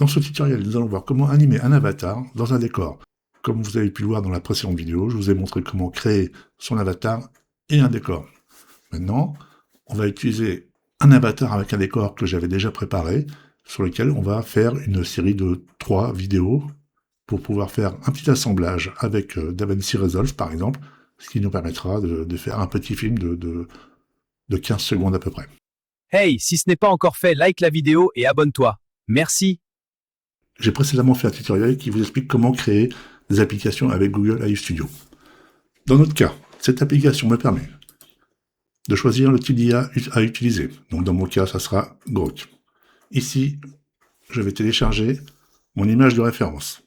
Dans ce tutoriel, nous allons voir comment animer un avatar dans un décor. Comme vous avez pu le voir dans la précédente vidéo, je vous ai montré comment créer son avatar et un décor. Maintenant, on va utiliser un avatar avec un décor que j'avais déjà préparé, sur lequel on va faire une série de 3 vidéos pour pouvoir faire un petit assemblage avec DaVinci Resolve par exemple, ce qui nous permettra de faire un petit film de 15 secondes à peu près. Hey, si ce n'est pas encore fait, like la vidéo et abonne-toi. Merci. J'ai précédemment fait un tutoriel qui vous explique comment créer des applications avec Google AI Studio. Dans notre cas, cette application me permet de choisir le type d'IA à utiliser. Donc dans mon cas, ça sera Grok. Ici, je vais télécharger mon image de référence.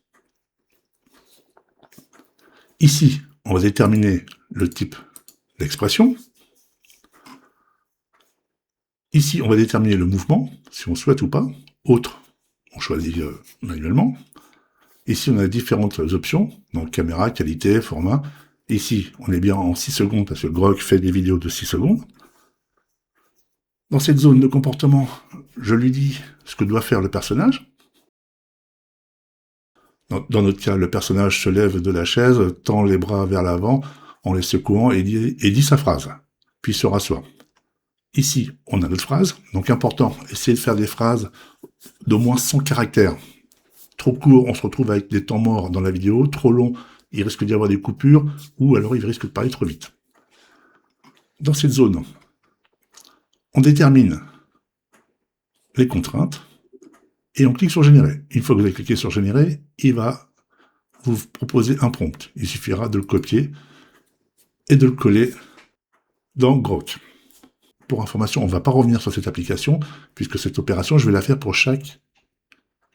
Ici, on va déterminer le type d'expression. Ici, on va déterminer le mouvement, si on souhaite ou pas. Autre, on choisit manuellement. Ici, on a différentes options, donc caméra, qualité, format. Ici, on est bien en 6 secondes parce que Grok fait des vidéos de 6 secondes. Dans cette zone de comportement, je lui dis ce que doit faire le personnage. Dans notre cas, le personnage se lève de la chaise, tend les bras vers l'avant en les secouant et dit sa phrase, puis se rassoit. Ici, on a notre phrase, donc important, essayez de faire des phrases d'au moins 100 caractères. Trop court, on se retrouve avec des temps morts dans la vidéo, trop long, il risque d'y avoir des coupures, ou alors il risque de parler trop vite. Dans cette zone, on détermine les contraintes, et on clique sur Générer. Une fois que vous avez cliqué sur Générer, il va vous proposer un prompt. Il suffira de le copier et de le coller dans Grok. Pour information, on ne va pas revenir sur cette application, puisque cette opération, je vais la faire pour chaque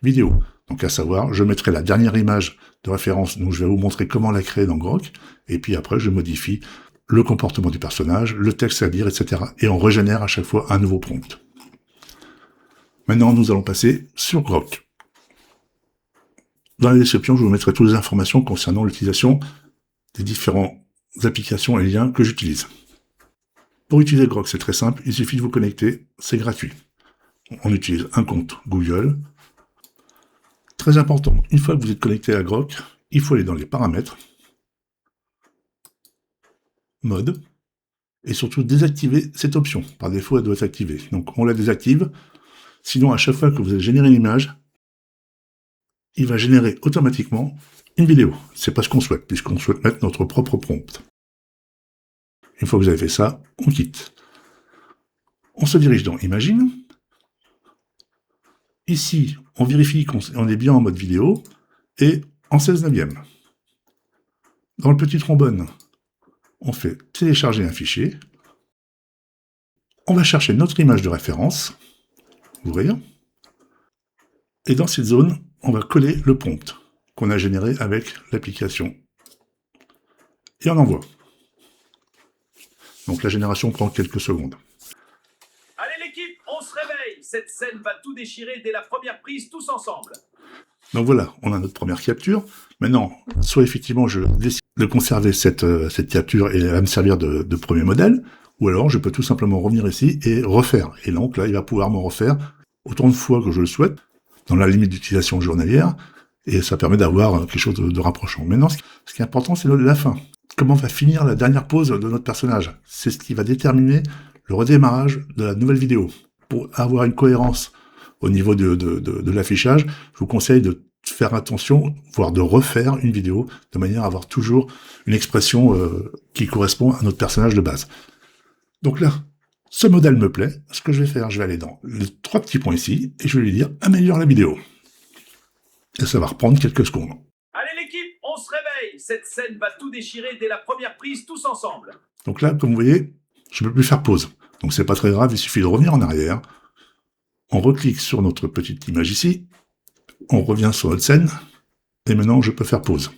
vidéo. Donc à savoir, je mettrai la dernière image de référence, donc je vais vous montrer comment la créer dans Grok, et puis après je modifie le comportement du personnage, le texte à dire, etc. Et on régénère à chaque fois un nouveau prompt. Maintenant, nous allons passer sur Grok. Dans la description, je vous mettrai toutes les informations concernant l'utilisation des différentes applications et liens que j'utilise. Pour utiliser Grok, c'est très simple, il suffit de vous connecter, c'est gratuit. On utilise un compte Google. Très important, une fois que vous êtes connecté à Grok, il faut aller dans les paramètres, mode, et surtout désactiver cette option. Par défaut, elle doit être activée. Donc on la désactive, sinon à chaque fois que vous allez générer une image, il va générer automatiquement une vidéo. C'est pas ce qu'on souhaite, puisqu'on souhaite mettre notre propre prompt. Une fois que vous avez fait ça, on quitte. On se dirige dans Imagine. Ici, on vérifie qu'on est bien en mode vidéo et en 16/9. Dans le petit trombone, on fait télécharger un fichier. On va chercher notre image de référence, ouvrir. Et dans cette zone, on va coller le prompt qu'on a généré avec l'application. Et on envoie. Donc la génération prend quelques secondes. Allez l'équipe, on se réveille. Cette scène va tout déchirer dès la première prise, tous ensemble. Donc voilà, on a notre première capture. Maintenant, soit effectivement je décide de conserver cette capture et elle va me servir de premier modèle, ou alors je peux tout simplement revenir ici et refaire. Et donc là, il va pouvoir me refaire autant de fois que je le souhaite, dans la limite d'utilisation journalière, et ça permet d'avoir quelque chose de rapprochant. Maintenant, ce qui est important, c'est la fin. Comment va finir la dernière pause de notre personnage? C'est ce qui va déterminer le redémarrage de la nouvelle vidéo. Pour avoir une cohérence au niveau de l'affichage, je vous conseille de faire attention, voire de refaire une vidéo, de manière à avoir toujours une expression qui correspond à notre personnage de base. Donc là, ce modèle me plaît. Ce que je vais faire, je vais aller dans les 3 petits points ici, et je vais lui dire « Améliore la vidéo ». Et ça va reprendre quelques secondes. Allez l'équipe, on se réveille. Cette scène va tout déchirer dès la première prise, tous ensemble. Donc là, comme vous voyez, je ne peux plus faire pause. Donc c'est pas très grave, il suffit de revenir en arrière. On reclique sur notre petite image ici. On revient sur notre scène. Et maintenant, je peux faire pause.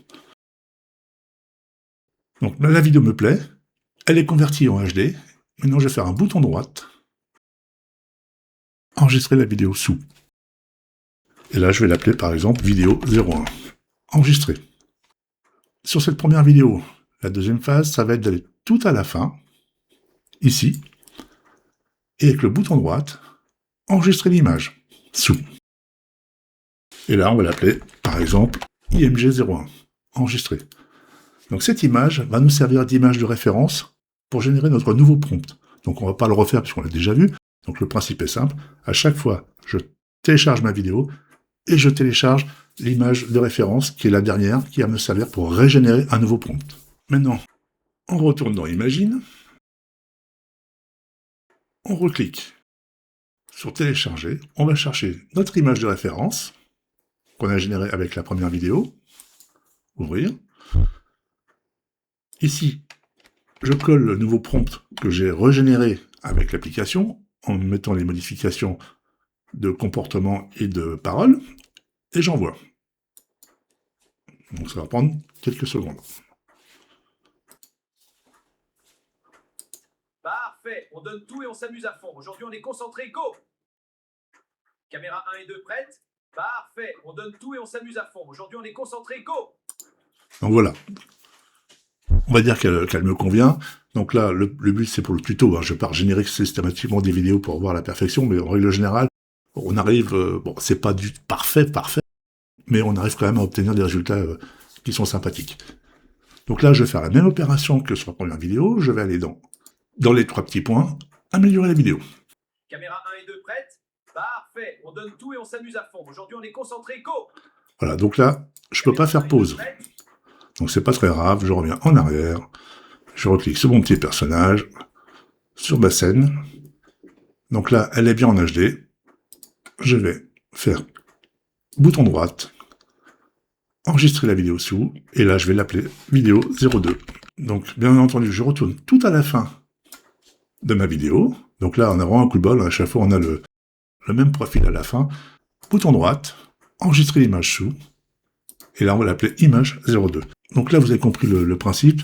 Donc là, la vidéo me plaît. Elle est convertie en HD. Maintenant, je vais faire un bouton droite. Enregistrer la vidéo sous. Et là, je vais l'appeler par exemple vidéo 01. Enregistrer. Sur cette première vidéo, la deuxième phase, ça va être d'aller tout à la fin, ici, et avec le bouton droite, enregistrer l'image, sous. Et là, on va l'appeler, par exemple, IMG01, enregistré. Donc cette image va nous servir d'image de référence pour générer notre nouveau prompt. Donc on va pas le refaire puisqu'on l'a déjà vu. Donc le principe est simple. À chaque fois, je télécharge ma vidéo et je télécharge l'image de référence qui est la dernière qui va me servir pour régénérer un nouveau prompt. Maintenant, on retourne dans Imagine. On reclique sur télécharger. On va chercher notre image de référence qu'on a générée avec la première vidéo. Ouvrir. Ici, je colle le nouveau prompt que j'ai régénéré avec l'application en mettant les modifications de comportement et de parole et j'envoie. Donc ça va prendre quelques secondes. Parfait, on donne tout et on s'amuse à fond. Aujourd'hui, on est concentré, go! Caméra 1 et 2 prêtes? Parfait, on donne tout et on s'amuse à fond. Aujourd'hui, on est concentré, go! Donc voilà. On va dire qu'elle me convient. Donc là, le but, c'est pour le tuto. Hein. Je ne vais pas générer systématiquement des vidéos pour voir la perfection, mais en règle générale, on arrive... bon, c'est pas du parfait, mais on arrive quand même à obtenir des résultats qui sont sympathiques. Donc là, je vais faire la même opération que sur la première vidéo. Je vais aller dans les 3 petits points, améliorer la vidéo. Caméra 1 et 2 prêtes? Parfait, on donne tout et on s'amuse à fond. Aujourd'hui, on est concentré, go! Voilà, donc là, je peux pas faire pause. Donc c'est pas très grave, je reviens en arrière, je reclique sur mon petit personnage, sur ma scène. Donc là, elle est bien en HD. Je vais faire bouton droite, enregistrer la vidéo sous, et là je vais l'appeler vidéo 02. Donc bien entendu, je retourne tout à la fin de ma vidéo. Donc là, on a vraiment un coup de bol, à chaque fois on a le même profil à la fin. Bouton droite, enregistrer l'image sous, et là on va l'appeler image 02. Donc là, vous avez compris le principe.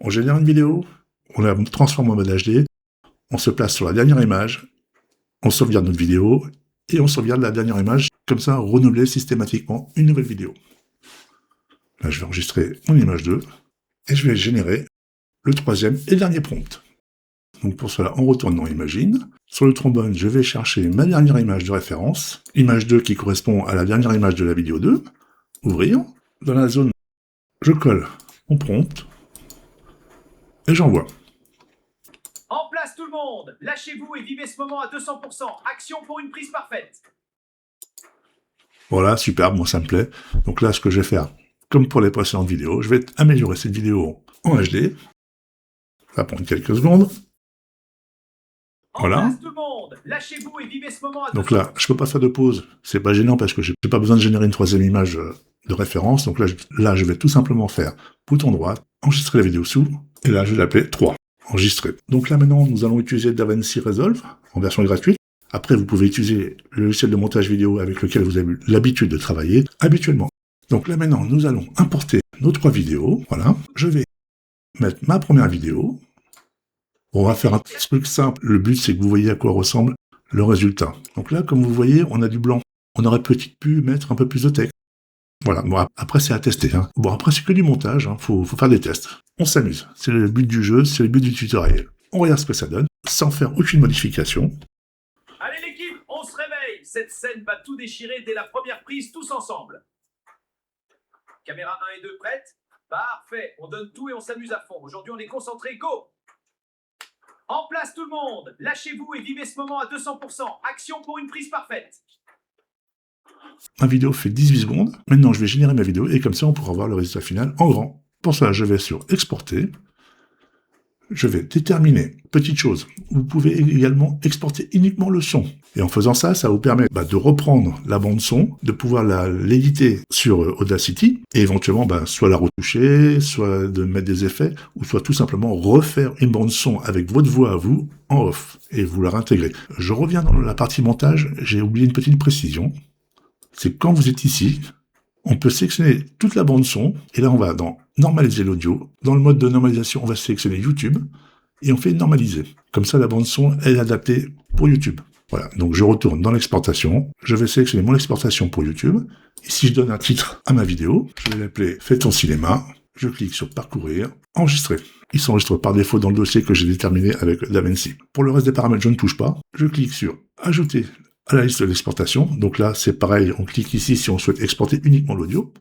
On génère une vidéo, on la transforme en mode HD, on se place sur la dernière image, on sauvegarde notre vidéo, et on sauvegarde la dernière image, comme ça, renouveler systématiquement une nouvelle vidéo. Là, je vais enregistrer mon image 2, et je vais générer le 3e et dernier prompt. Donc pour cela, on retourne dans Imagine. Sur le trombone, je vais chercher ma dernière image de référence, image 2 qui correspond à la dernière image de la vidéo 2, ouvrir. Dans la zone, je colle mon prompt, et j'envoie. En place tout le monde, lâchez-vous et vivez ce moment à 200%. Action pour une prise parfaite. Voilà, superbe, moi ça me plaît. Donc là, ce que je vais faire, comme pour les précédentes vidéos, je vais améliorer cette vidéo en HD. Ça va prendre quelques secondes. Voilà. En place tout le monde, lâchez-vous et vivez ce moment à 200%. Donc là, je peux pas faire de pause. C'est pas gênant parce que j'ai pas besoin de générer une 3e image de référence. Donc là, je vais tout simplement faire bouton droit, enregistrer la vidéo sous, et là, je vais l'appeler 3. Enregistrer. Donc là, maintenant, nous allons utiliser DaVinci Resolve en version gratuite. Après, vous pouvez utiliser le logiciel de montage vidéo avec lequel vous avez l'habitude de travailler habituellement. Donc là, maintenant, nous allons importer nos 3 vidéos. Voilà. Je vais mettre ma première vidéo. On va faire un petit truc simple. Le but, c'est que vous voyez à quoi ressemble le résultat. Donc là, comme vous voyez, on a du blanc. On aurait peut-être pu mettre un peu plus de texte. Voilà. Bon, après, c'est à tester. Hein. Bon, après, c'est que du montage. Hein. Faut faire des tests. On s'amuse. C'est le but du jeu, c'est le but du tutoriel. On regarde ce que ça donne, sans faire aucune modification. Allez l'équipe, on se réveille. Cette scène va tout déchirer dès la première prise, tous ensemble. Caméra 1 et 2 prêtes? Parfait, on donne tout et on s'amuse à fond. Aujourd'hui, on est concentré, go! En place tout le monde, lâchez-vous et vivez ce moment à 200%. Action pour une prise parfaite. Ma vidéo fait 18 secondes. Maintenant, je vais générer ma vidéo et comme ça, on pourra voir le résultat final en grand. Pour ça, je vais sur Exporter. Je vais déterminer, petite chose, vous pouvez également exporter uniquement le son. Et en faisant ça, ça vous permet de reprendre la bande son, de pouvoir l'éditer sur Audacity, et éventuellement soit la retoucher, soit de mettre des effets, ou soit tout simplement refaire une bande son avec votre voix à vous, en off, et vous la réintégrer. Je reviens dans la partie montage, j'ai oublié une petite précision. C'est quand vous êtes ici, on peut sélectionner toute la bande son, et là on va dans normaliser l'audio. Dans le mode de normalisation, on va sélectionner YouTube, et on fait normaliser. Comme ça, la bande son est adaptée pour YouTube. Voilà, donc je retourne dans l'exportation, je vais sélectionner mon exportation pour YouTube, et si je donne un titre à ma vidéo, je vais l'appeler « Fais ton cinéma », je clique sur « Parcourir », « Enregistrer ». Il s'enregistre par défaut dans le dossier que j'ai déterminé avec DaVinci. Pour le reste des paramètres, je ne touche pas, je clique sur « Ajouter à la liste d'exportation. Donc là, c'est pareil, on clique ici si on souhaite exporter uniquement l'audio,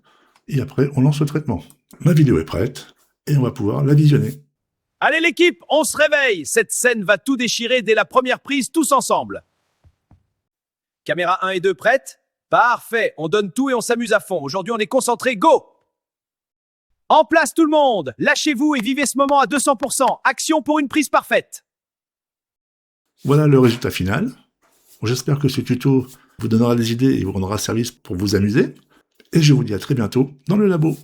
et après, on lance le traitement. Ma vidéo est prête, et on va pouvoir la visionner. Allez l'équipe, on se réveille. Cette scène va tout déchirer dès la première prise tous ensemble. Caméra 1 et 2 prêtes? Parfait, on donne tout et on s'amuse à fond. Aujourd'hui, on est concentré, go! En place tout le monde, lâchez-vous et vivez ce moment à 200%. Action pour une prise parfaite. Voilà le résultat final. J'espère que ce tuto vous donnera des idées et vous rendra service pour vous amuser. Et je vous dis à très bientôt dans le labo.